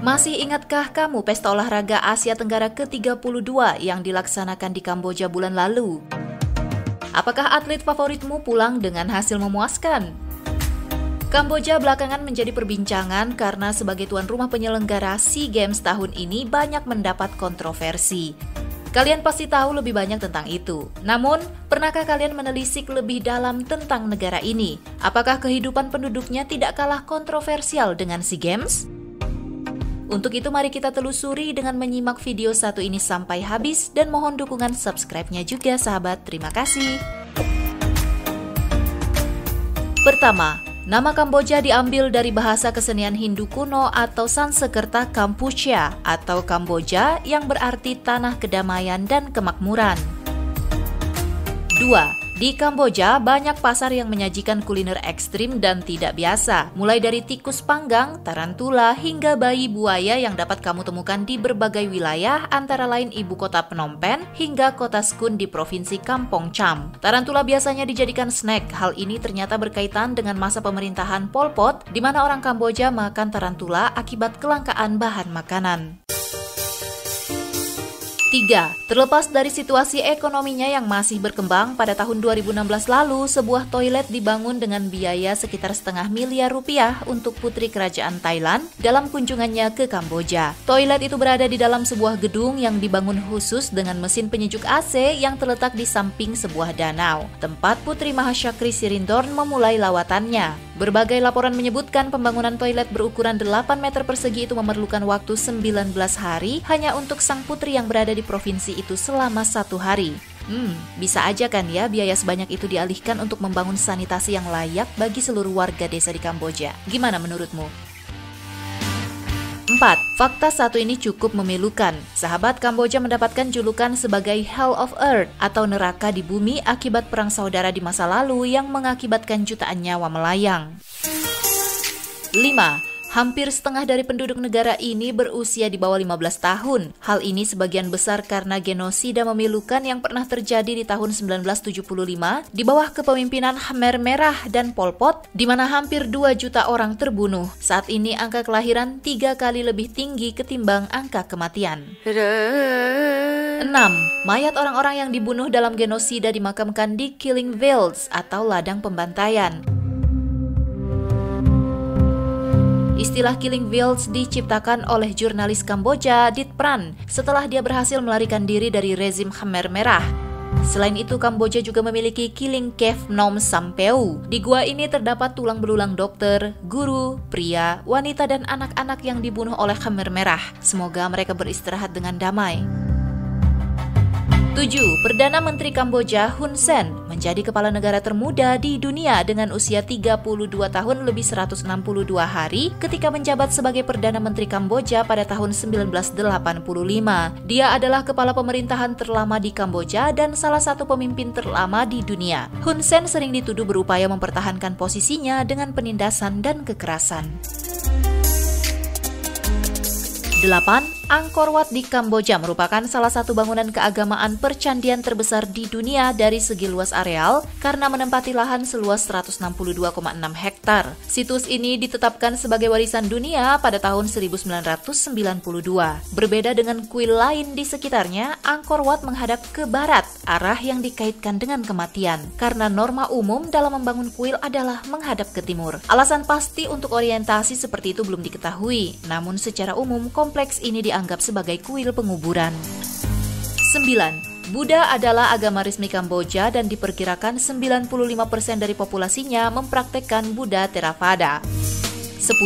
Masih ingatkah kamu pesta olahraga Asia Tenggara ke-32 yang dilaksanakan di Kamboja bulan lalu? Apakah atlet favoritmu pulang dengan hasil memuaskan? Kamboja belakangan menjadi perbincangan karena sebagai tuan rumah penyelenggara SEA Games tahun ini banyak mendapat kontroversi. Kalian pasti tahu lebih banyak tentang itu. Namun, pernahkah kalian menelisik lebih dalam tentang negara ini? Apakah kehidupan penduduknya tidak kalah kontroversial dengan SEA Games? Untuk itu mari kita telusuri dengan menyimak video satu ini sampai habis dan mohon dukungan subscribe-nya juga sahabat, terima kasih. Pertama, nama Kamboja diambil dari bahasa kesenian Hindu kuno atau Sanskerta Kampuchea atau Kamboja yang berarti tanah kedamaian dan kemakmuran. 2. Di Kamboja, banyak pasar yang menyajikan kuliner ekstrim dan tidak biasa, mulai dari tikus panggang, tarantula, hingga bayi buaya yang dapat kamu temukan di berbagai wilayah, antara lain ibu kota Phnom Penh hingga kota Skun di provinsi Kampong Cham. Tarantula biasanya dijadikan snack. Hal ini ternyata berkaitan dengan masa pemerintahan Pol Pot, di mana orang Kamboja makan tarantula akibat kelangkaan bahan makanan. 3. Terlepas dari situasi ekonominya yang masih berkembang, pada tahun 2016 lalu, sebuah toilet dibangun dengan biaya sekitar $500 miliar untuk putri kerajaan Thailand dalam kunjungannya ke Kamboja. Toilet itu berada di dalam sebuah gedung yang dibangun khusus dengan mesin penyejuk AC yang terletak di samping sebuah danau, tempat Putri Mahashakri Sirindorn memulai lawatannya. Berbagai laporan menyebutkan pembangunan toilet berukuran 8 meter persegi itu memerlukan waktu 19 hari hanya untuk sang putri yang berada di provinsi itu selama 1 hari. Bisa aja kan ya biaya sebanyak itu dialihkan untuk membangun sanitasi yang layak bagi seluruh warga desa di Kamboja. Gimana menurutmu? 4. Fakta satu ini cukup memilukan. Sahabat, Kamboja mendapatkan julukan sebagai Hell of Earth atau neraka di bumi akibat perang saudara di masa lalu yang mengakibatkan jutaan nyawa melayang. 5. Hampir setengah dari penduduk negara ini berusia di bawah 15 tahun. Hal ini sebagian besar karena genosida memilukan yang pernah terjadi di tahun 1975 di bawah kepemimpinan Khmer Merah dan Pol Pot, di mana hampir 2 juta orang terbunuh. Saat ini angka kelahiran 3 kali lebih tinggi ketimbang angka kematian. 6. Mayat orang-orang yang dibunuh dalam genosida dimakamkan di Killing Fields atau ladang pembantaian. Istilah Killing Fields diciptakan oleh jurnalis Kamboja Dit Pran setelah dia berhasil melarikan diri dari rezim Khmer Merah. Selain itu, Kamboja juga memiliki Killing Cave Phnom Sampeu. Di gua ini terdapat tulang belulang dokter, guru, pria, wanita, dan anak-anak yang dibunuh oleh Khmer Merah. Semoga mereka beristirahat dengan damai. 7. Perdana Menteri Kamboja Hun Sen menjadi kepala negara termuda di dunia dengan usia 32 tahun lebih 162 hari ketika menjabat sebagai Perdana Menteri Kamboja pada tahun 1985. Dia adalah kepala pemerintahan terlama di Kamboja dan salah satu pemimpin terlama di dunia. Hun Sen sering dituduh berupaya mempertahankan posisinya dengan penindasan dan kekerasan. 8. Angkor Wat di Kamboja merupakan salah satu bangunan keagamaan percandian terbesar di dunia dari segi luas areal karena menempati lahan seluas 162,6 hektar. Situs ini ditetapkan sebagai warisan dunia pada tahun 1992. Berbeda dengan kuil lain di sekitarnya, Angkor Wat menghadap ke barat, arah yang dikaitkan dengan kematian. Karena norma umum dalam membangun kuil adalah menghadap ke timur. Alasan pasti untuk orientasi seperti itu belum diketahui, namun secara umum kompleks ini dianggap sebagai kuil penguburan. 9. Buddha adalah agama resmi Kamboja dan diperkirakan 95% dari populasinya mempraktekkan Buddha Theravada. 10.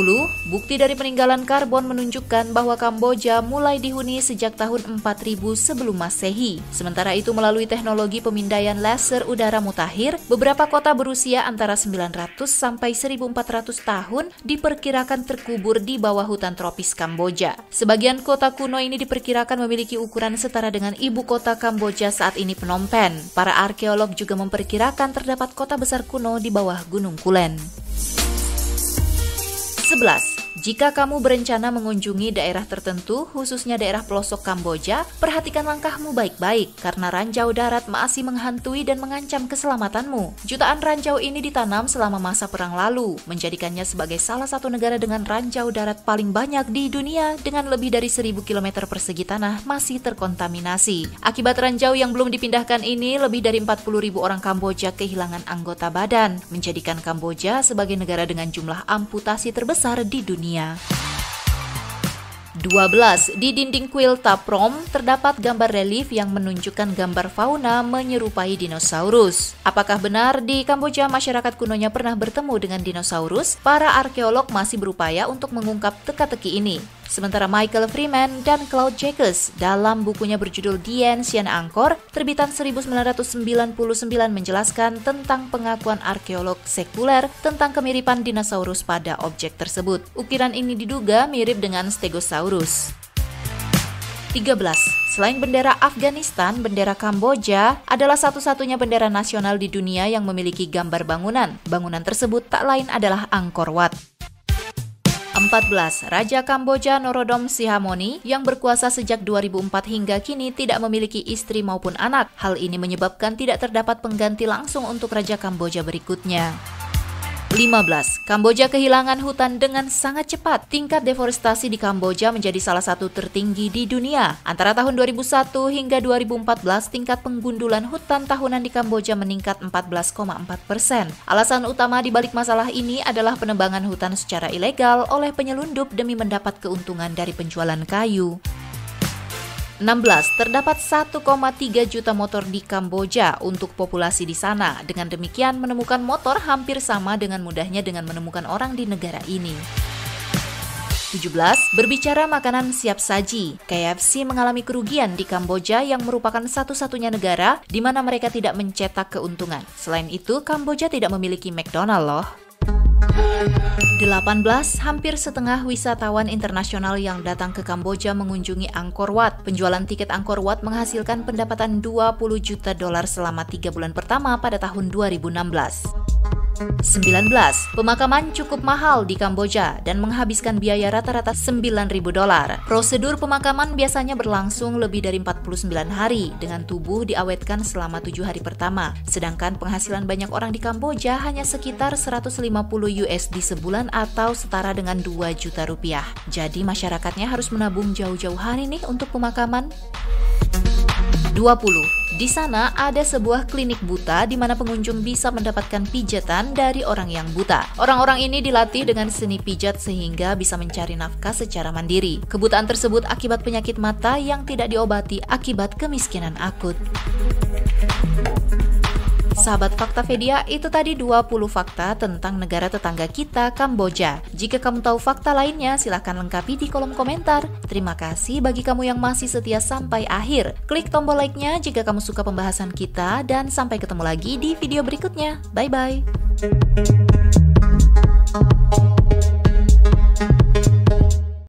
Bukti dari peninggalan karbon menunjukkan bahwa Kamboja mulai dihuni sejak tahun 4000 sebelum Masehi. Sementara itu, melalui teknologi pemindaian laser udara mutakhir, beberapa kota berusia antara 900 sampai 1400 tahun diperkirakan terkubur di bawah hutan tropis Kamboja. Sebagian kota kuno ini diperkirakan memiliki ukuran setara dengan ibu kota Kamboja saat ini, Phnom Penh. Para arkeolog juga memperkirakan terdapat kota besar kuno di bawah Gunung Kulen. 11. Jika kamu berencana mengunjungi daerah tertentu, khususnya daerah pelosok Kamboja, perhatikan langkahmu baik-baik karena ranjau darat masih menghantui dan mengancam keselamatanmu. Jutaan ranjau ini ditanam selama masa perang lalu, menjadikannya sebagai salah satu negara dengan ranjau darat paling banyak di dunia dengan lebih dari 1.000 km persegi tanah masih terkontaminasi. Akibat ranjau yang belum dipindahkan ini, lebih dari 40.000 orang Kamboja kehilangan anggota badan, menjadikan Kamboja sebagai negara dengan jumlah amputasi terbesar di dunia. 12. Di dinding kuil Taprom terdapat gambar relief yang menunjukkan gambar fauna menyerupai dinosaurus. Apakah benar di Kamboja masyarakat kunonya pernah bertemu dengan dinosaurus? Para arkeolog masih berupaya untuk mengungkap teka-teki ini. Sementara Michael Freeman dan Claude Jacques dalam bukunya berjudul The Ancient Angkor, terbitan 1999 menjelaskan tentang pengakuan arkeolog sekuler tentang kemiripan dinosaurus pada objek tersebut. Ukiran ini diduga mirip dengan Stegosaurus. 13. Selain bendera Afghanistan, bendera Kamboja adalah satu-satunya bendera nasional di dunia yang memiliki gambar bangunan. Bangunan tersebut tak lain adalah Angkor Wat. 14. Raja Kamboja Norodom Sihamoni yang berkuasa sejak 2004 hingga kini tidak memiliki istri maupun anak. Hal ini menyebabkan tidak terdapat pengganti langsung untuk Raja Kamboja berikutnya. 15. Kamboja kehilangan hutan dengan sangat cepat. Tingkat deforestasi di Kamboja menjadi salah satu tertinggi di dunia. Antara tahun 2001 hingga 2014, tingkat penggundulan hutan tahunan di Kamboja meningkat 14,4%. Alasan utama di balik masalah ini adalah penebangan hutan secara ilegal oleh penyelundup demi mendapat keuntungan dari penjualan kayu. 16. Terdapat 1,3 juta motor di Kamboja untuk populasi di sana. Dengan demikian, menemukan motor hampir sama dengan mudahnya dengan menemukan orang di negara ini. 17. Berbicara makanan siap saji, KFC mengalami kerugian di Kamboja yang merupakan satu-satunya negara di mana mereka tidak mencetak keuntungan. Selain itu, Kamboja tidak memiliki McDonald loh. 18. Hampir setengah wisatawan internasional yang datang ke Kamboja mengunjungi Angkor Wat. Penjualan tiket Angkor Wat menghasilkan pendapatan $20 juta selama 3 bulan pertama pada tahun 2016. 19. Pemakaman cukup mahal di Kamboja dan menghabiskan biaya rata-rata $9.000. Prosedur pemakaman biasanya berlangsung lebih dari 49 hari dengan tubuh diawetkan selama 7 hari pertama. Sedangkan penghasilan banyak orang di Kamboja hanya sekitar $150 sebulan atau setara dengan 2 juta rupiah. Jadi masyarakatnya harus menabung jauh-jauh hari nih untuk pemakaman. 20. Di sana ada sebuah klinik buta di mana pengunjung bisa mendapatkan pijatan dari orang yang buta. Orang-orang ini dilatih dengan seni pijat sehingga bisa mencari nafkah secara mandiri. Kebutaan tersebut akibat penyakit mata yang tidak diobati akibat kemiskinan akut. Sahabat Faktapedia, itu tadi 20 fakta tentang negara tetangga kita, Kamboja. Jika kamu tahu fakta lainnya, silahkan lengkapi di kolom komentar. Terima kasih bagi kamu yang masih setia sampai akhir. Klik tombol like-nya jika kamu suka pembahasan kita, dan sampai ketemu lagi di video berikutnya. Bye-bye!